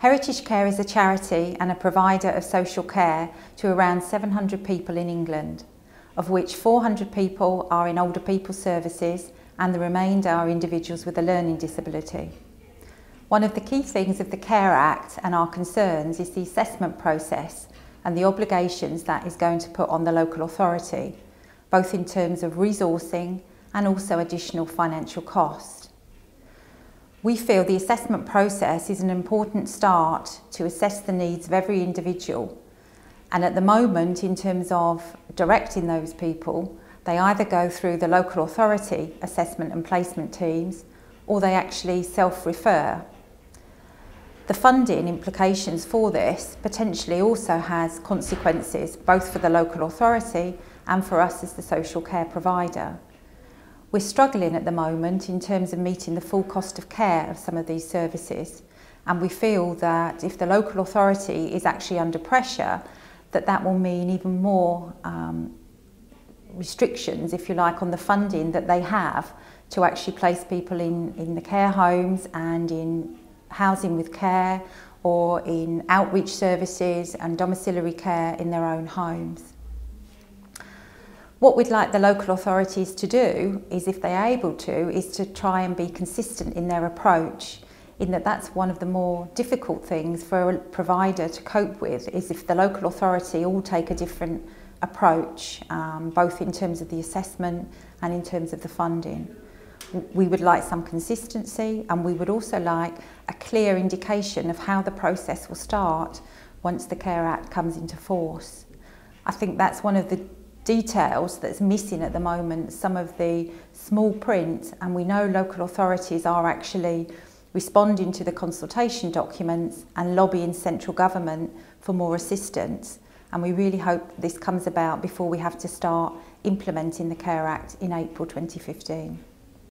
Heritage Care is a charity and a provider of social care to around 700 people in England, of which 400 people are in older people services and the remainder are individuals with a learning disability. One of the key things of the Care Act and our concerns is the assessment process and the obligations that is going to put on the local authority, both in terms of resourcing and also additional financial cost. We feel the assessment process is an important start to assess the needs of every individual, and at the moment, in terms of directing those people, they either go through the local authority assessment and placement teams or they actually self-refer. The funding implications for this potentially also has consequences both for the local authority and for us as the social care provider. We're struggling at the moment in terms of meeting the full cost of care of some of these services, and we feel that if the local authority is actually under pressure, that will mean even more restrictions, if you like, on the funding that they have to actually place people in the care homes and in housing with care or in outreach services and domiciliary care in their own homes. What we'd like the local authorities to do is, if they're able to, is to try and be consistent in their approach, in that that's one of the more difficult things for a provider to cope with, is if the local authority all take a different approach, both in terms of the assessment and in terms of the funding. We would like some consistency, and we would also like a clear indication of how the process will start once the Care Act comes into force. I think that's one of the details that's missing at the moment, some of the small print, and we know local authorities are actually responding to the consultation documents and lobbying central government for more assistance, and we really hope this comes about before we have to start implementing the Care Act in April 2015.